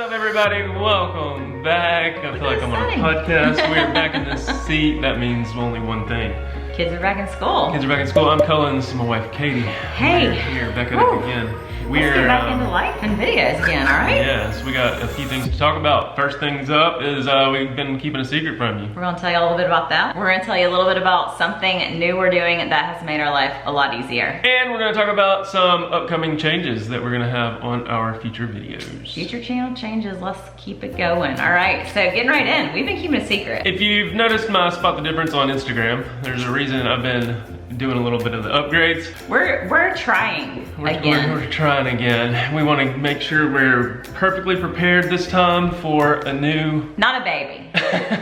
up, everybody? Welcome back. I feel like I'm on a podcast. We're back in this seat. That means only one thing. Kids are back in school. Kids are back in school. I'm Cullen. This is my wife, Katie. Hey. We're here back at it again. Let's get back into life and videos again, all right? Yes, we got a few things to talk about. First things up is we've been keeping a secret from you. We're gonna tell you a little bit about that. We're gonna tell you a little bit about something new we're doing that has made our life a lot easier. And we're gonna talk about some upcoming changes that we're gonna have on our future videos. Future channel changes, let's keep it going. All right, so getting right in. We've been keeping a secret. If you've noticed my Spot the Difference on Instagram, there's a reason I've been doing a little bit of the upgrades. We're trying again. We're trying again. We want to make sure we're perfectly prepared this time for a new... Not a baby.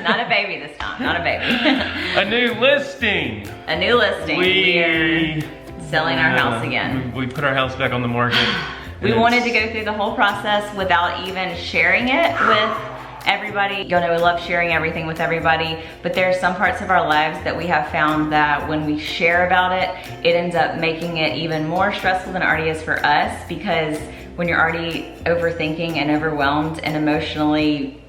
Not a baby this time, not a baby. A new listing. A new listing. We're selling our house again. We put our house back on the market. We wanted to go through the whole process without even sharing it with everybody. You know, we love sharing everything with everybody, but there are some parts of our lives that we have found that when we share about it, it ends up making it even more stressful than it already is for us, because when you're already overthinking and overwhelmed and emotionally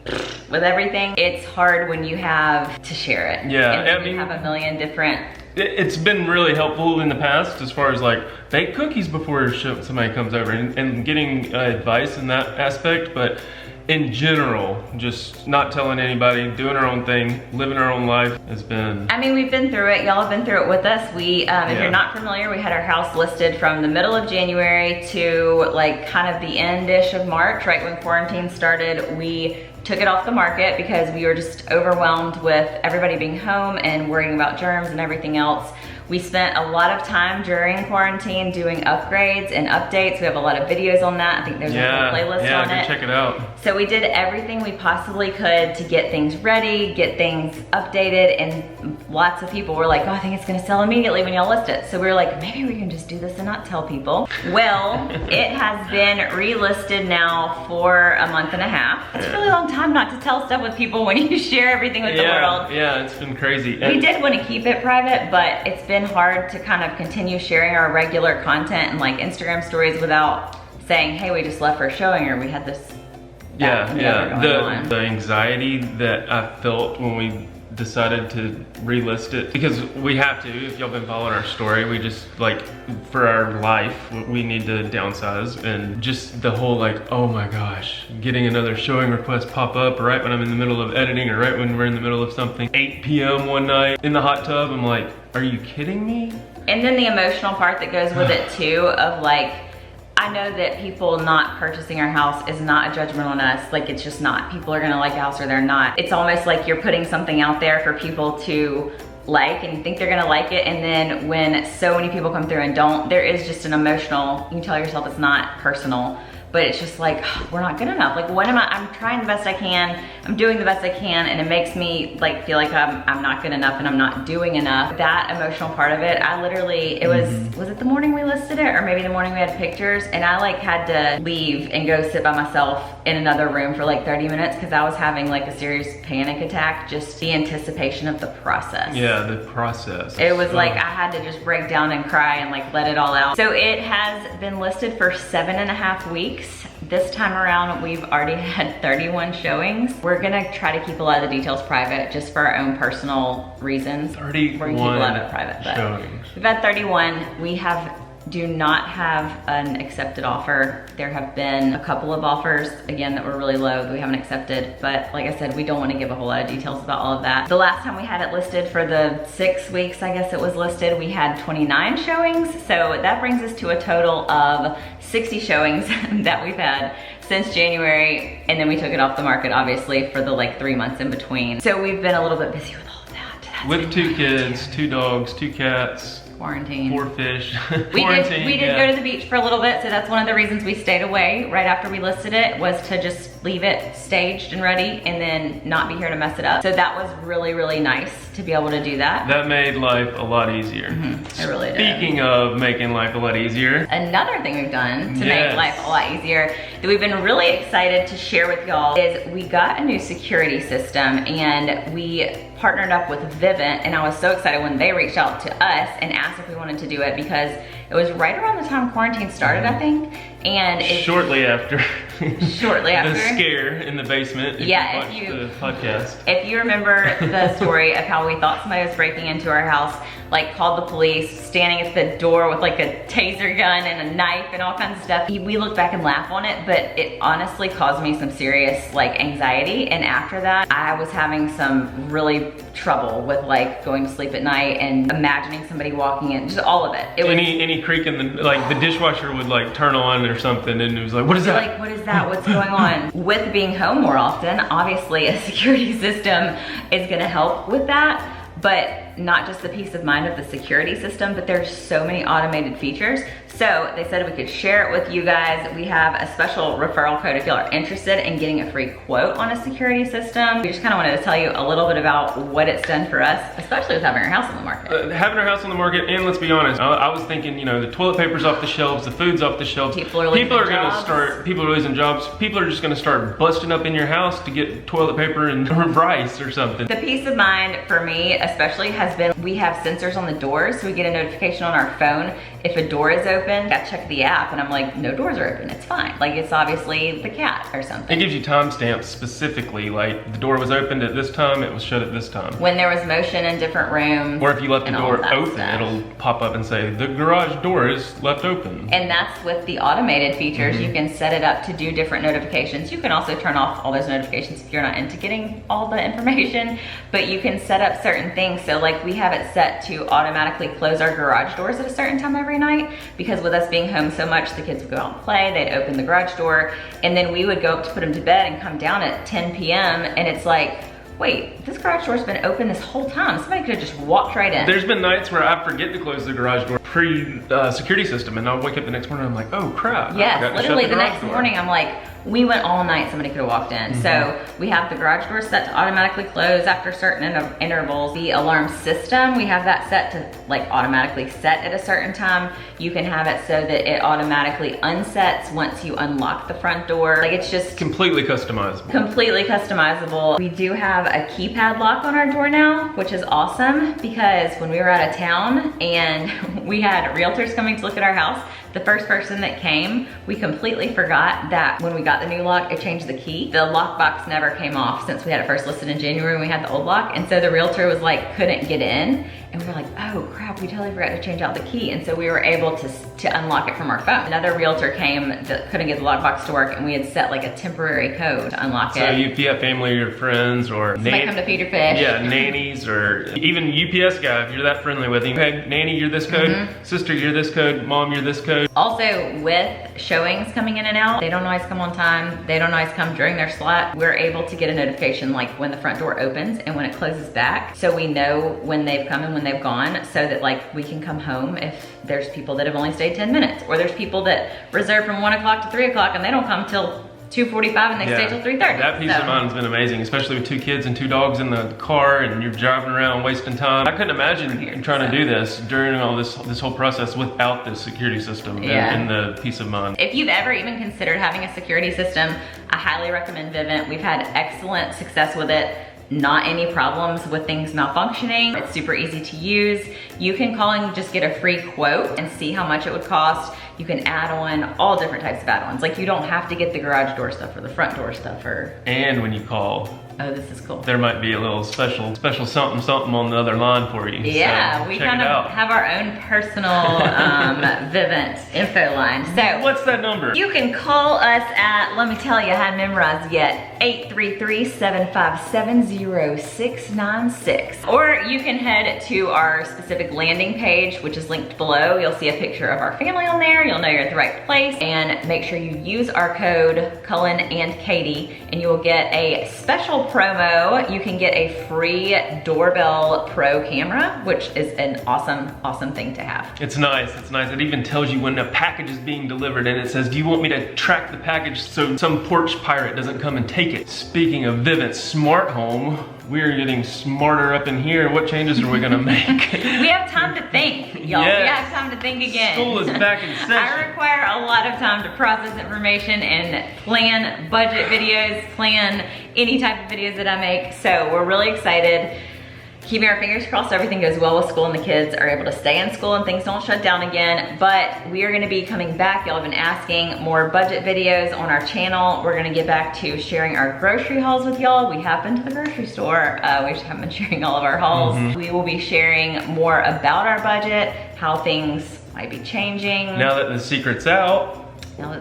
with everything, it's hard when you have to share it. Yeah, and you have a million different... It's been really helpful in the past as far as like bake cookies before somebody comes over and getting advice in that aspect, but in general, just not telling anybody, doing our own thing, living our own life has been... I mean, we've been through it. Y'all have been through it with us. We, if you're not familiar, we had our house listed from the middle of January to like kind of the end-ish of March, right when quarantine started. We took it off the market because we were just overwhelmed with everybody being home and worrying about germs and everything else. We spent a lot of time during quarantine doing upgrades and updates. We have a lot of videos on that. I think there's a whole playlist on it. Go check it out. So we did everything we possibly could to get things ready, get things updated, and lots of people were like, oh, I think it's gonna sell immediately when y'all list it. So we were like, maybe we can just do this and not tell people. Well, it has been relisted now for a month and a half. It's a really long time not to tell stuff with people when you share everything with the world. Yeah, it's been crazy. We did want to keep it private, but it's been hard to kind of continue sharing our regular content and like Instagram stories without saying, hey, we just left for a showing, or we had this. The anxiety that I felt when we decided to relist it, because we have to. If y'all been following our story, we just like, for our life, we need to downsize, and just the whole like, oh my gosh, getting another showing request pop up right when I'm in the middle of editing, or right when we're in the middle of something. 8 p.m. one night in the hot tub, I'm like, are you kidding me? And then the emotional part that goes with it too, of like, I know that people not purchasing our house is not a judgment on us. Like, it's just not. People are gonna like a house or they're not. It's almost like you're putting something out there for people to like, and you think they're gonna like it, and then when so many people come through and don't, there is just an emotional, you tell yourself it's not personal, but it's just like, oh, we're not good enough. Like, what am I'm trying the best I can, I'm doing the best I can, and it makes me like feel like I'm not good enough and I'm not doing enough. That emotional part of it, I literally, it was it the morning we listed it, or maybe the morning we had pictures, and I like had to leave and go sit by myself in another room for like 30 minutes because I was having like a serious panic attack, just the anticipation of the process. Yeah, the process. It was like I had to just break down and cry and like let it all out. So it has been listed for 7.5 weeks. This time around, we've already had 31 showings. We're gonna try to keep a lot of the details private just for our own personal reasons. 31 We're gonna keep a lot of it private, but showings. We've had 31. We do not have an accepted offer. There have been a couple of offers, again, that were really low that we haven't accepted. But like I said, we don't want to give a whole lot of details about all of that. The last time we had it listed, for the 6 weeks, I guess it was listed, we had 29 showings. So that brings us to a total of 60 showings that we've had since January. And then we took it off the market, obviously, for the like 3 months in between. So we've been a little bit busy with all of that. With 2 kids, 2 dogs, 2 cats. Quarantine. 4 fish. We did go to the beach for a little bit, so that's one of the reasons we stayed away right after we listed it, was to just leave it staged and ready and then not be here to mess it up. So that was really, really nice to be able to do that. That made life a lot easier. It really did. Speaking of making life a lot easier. Another thing we've done to make life a lot easier that we've been really excited to share with y'all is we got a new security system, and we partnered up with Vivint, and I was so excited when they reached out to us and asked if we wanted to do it, because it was right around the time quarantine started, I think, And shortly after the scare in the basement. Yeah, if you watched the podcast. If you remember the story of how we thought somebody was breaking into our house, like called the police, standing at the door with like a taser gun and a knife and all kinds of stuff. We look back and laugh on it, but it honestly caused me some serious like anxiety. And after that, I was having some really trouble with like going to sleep at night and imagining somebody walking in, just all of it. Any creak in the, like the dishwasher would like turn on or something, and it was like, what is that? Like, what is that? What's going on? With being home more often, obviously a security system is gonna help with that. But not just the peace of mind of the security system, but there's so many automated features. So they said we could share it with you guys. We have a special referral code if y'all are interested in getting a free quote on a security system. We just kind of wanted to tell you a little bit about what it's done for us, especially with having our house on the market. Having our house on the market, and let's be honest, I was thinking, you know, the toilet paper's off the shelves, the food's off the shelves. People are losing jobs. People are just gonna start busting up in your house to get toilet paper and rice or something. The peace of mind for me especially has been, we have sensors on the doors, so we get a notification on our phone if a door is open. I check the app and I'm like, no doors are open, it's fine. Like it's obviously the cat or something. It gives you timestamps specifically, like the door was opened at this time, it was shut at this time. When there was motion in different rooms. Or if you left the door open, stuff. It'll pop up and say, the garage door is left open. And that's with the automated features. You can set it up to do different notifications. You can also turn off all those notifications if you're not into getting all the information, but you can set up certain things. So like we have it set to automatically close our garage doors at a certain time every night, because with us being home so much, the kids would go out and play, they'd open the garage door, and then we would go up to put them to bed and come down at 10 p.m. and it's like, wait, this garage door's been open this whole time. Somebody could have just walked right in. There's been nights where I forget to close the garage door pre-security system, and I'll wake up the next morning and I'm like, oh crap. Yes, literally the next morning I'm like, we went all night, somebody could have walked in. So we have the garage door set to automatically close after certain intervals. The alarm system, we have that set to like automatically set at a certain time. You can have it so that it automatically unsets once you unlock the front door. Like it's just completely customizable. Completely customizable. We do have a keypad lock on our door now, which is awesome, because when we were out of town and we had realtors coming to look at our house, the first person that came, we completely forgot that when we got the new lock, it changed the key. The lockbox never came off since we had it first listed in January when we had the old lock. And so the realtor was like, couldn't get in. And we were like, oh crap, we totally forgot to change out the key. And so we were able to unlock it from our phone. Another realtor came that couldn't get the lockbox to work, and we had set like a temporary code to unlock it. So if you have family or friends or somebody come to feed your fish. Yeah, nannies, or even UPS guy, if you're that friendly with him. Hey, nanny, you're this code. Sister, you're this code. Mom, you're this code. Also, with showings coming in and out, they don't always come on time. They don't always come during their slot. We're able to get a notification like when the front door opens and when it closes back. So we know when they've come and when they've gone, so that like we can come home if there's people that have only stayed 10 minutes, or there's people that reserve from 1 o'clock to 3 o'clock and they don't come till 2:45 and they stay till 3:30. That peace of mind has been amazing, especially with 2 kids and 2 dogs in the car and you're driving around wasting time. I couldn't imagine trying to do this during all this whole process without the security system and the peace of mind. If you've ever even considered having a security system, I highly recommend Vivint. We've had excellent success with it. Not any problems with things malfunctioning. It's super easy to use. You can call and just get a free quote and see how much it would cost. You can add on all different types of add-ons. Like you don't have to get the garage door stuff or the front door stuff or... And when you call, oh, this is cool. there might be a little special something on the other line for you. Yeah, so we kind of have our own personal Vivint info line. So what's that number? You can call us at, let me tell you, I haven't memorized yet, 833-757-0696. Or you can head to our specific landing page, which is linked below. You'll see a picture of our family on there. You'll know you're at the right place. And make sure you use our code cullenandkatie, and you will get a special promo. You can get a free Doorbell Pro camera, which is an awesome thing to have. It's nice, it's nice. It even tells you when a package is being delivered, and it says, do you want me to track the package so some porch pirate doesn't come and take it? Speaking of Vivint Smart Home, we're getting smarter up in here. What changes are we gonna make? We have time to think, y'all. Yes. We have time to think again. School is back in session. I require a lot of time to process information and plan budget videos, plan any type of videos that I make. So we're really excited. keeping our fingers crossed everything goes well with school and the kids are able to stay in school and things don't shut down again. But we are gonna be coming back. Y'all have been asking more budget videos on our channel. We're gonna get back to sharing our grocery hauls with y'all. We have been to the grocery store. We just haven't been sharing all of our hauls. We will be sharing more about our budget, how things might be changing. Now that the secret's out,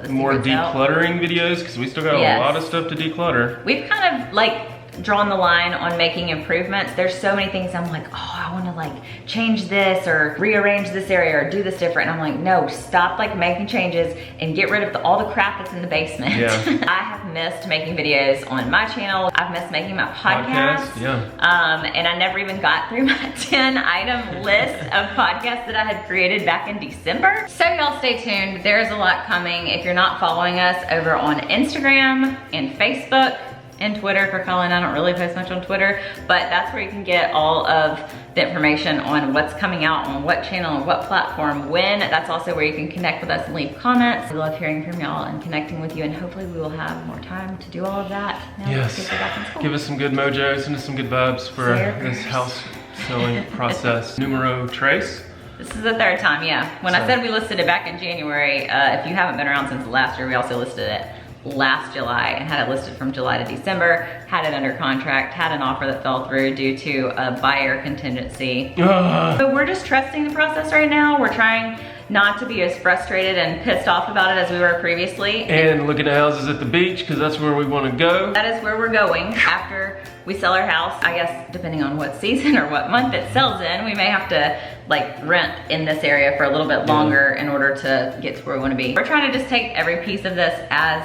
more decluttering videos, because we still got a lot of stuff to declutter. We've kind of like drawn the line on making improvements. There's so many things I'm like, oh, I want to like change this or rearrange this area or do this different. And I'm like, no, stop like making changes and get rid of all the crap that's in the basement. Yeah. I have missed making videos on my channel. I've missed making my podcast. And I never even got through my 10 item list of podcasts that I had created back in December. So y'all stay tuned. There's a lot coming. If you're not following us over on Instagram and Facebook, and Twitter for Cullen. I don't really post much on Twitter, but that's where you can get all of the information on what's coming out on what channel and what platform when. That's also where you can connect with us and leave comments. We love hearing from y'all and connecting with you, and hopefully we will have more time to do all of that now that kids are back in school. Give us some good mojo, send us some good vibes for this house selling process. Numero tres. This is the third time, When I said we listed it back in January, if you haven't been around since last year, we also listed it last July and had it listed from July to December, had it under contract, had an offer that fell through due to a buyer contingency. So we're just trusting the process right now. We're trying not to be as frustrated and pissed off about it as we were previously. And looking at houses at the beach, because that's where we want to go. That is where we're going after we sell our house. I guess depending on what season or what month it sells in, we may have to like rent in this area for a little bit longer in order to get to where we want to be. We're trying to just take every piece of this as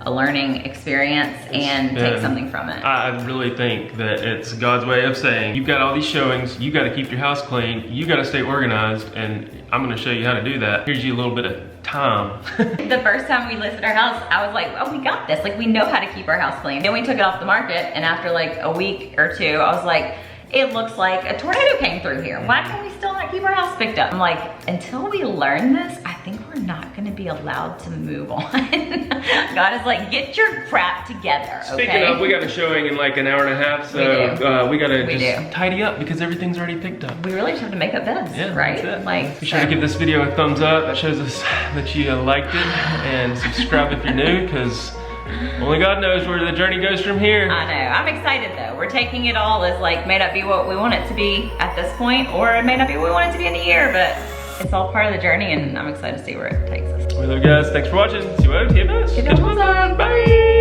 a learning experience and take something from it. I really think that it's God's way of saying, you've got all these showings, you got to keep your house clean, you got to stay organized, and I'm going to show you how to do that. Here's you a little bit of time. The first time we listed our house, I was like, oh, we got this. Like, we know how to keep our house clean. Then we took it off the market, and after like a week or two, I was like, it looks like a tornado came through here. Why can we still not keep our house picked up? I'm like, until we learn this, I think we're not gonna be allowed to move on. God is like, get your crap together, okay? Speaking of, we got a showing in like an hour and a half, so we gotta just tidy up because everything's already picked up. We really just have to make up beds, right? Like, be sure to give this video a thumbs up. That shows us that you liked it, and subscribe if you're new, because only God knows where the journey goes from here. I know. I'm excited though. We're taking it all as like, may not be what we want it to be at this point, or it may not be what we want it to be in a year, but it's all part of the journey, and I'm excited to see where it takes us. Well, guys, thanks for watching. See you later. Bye.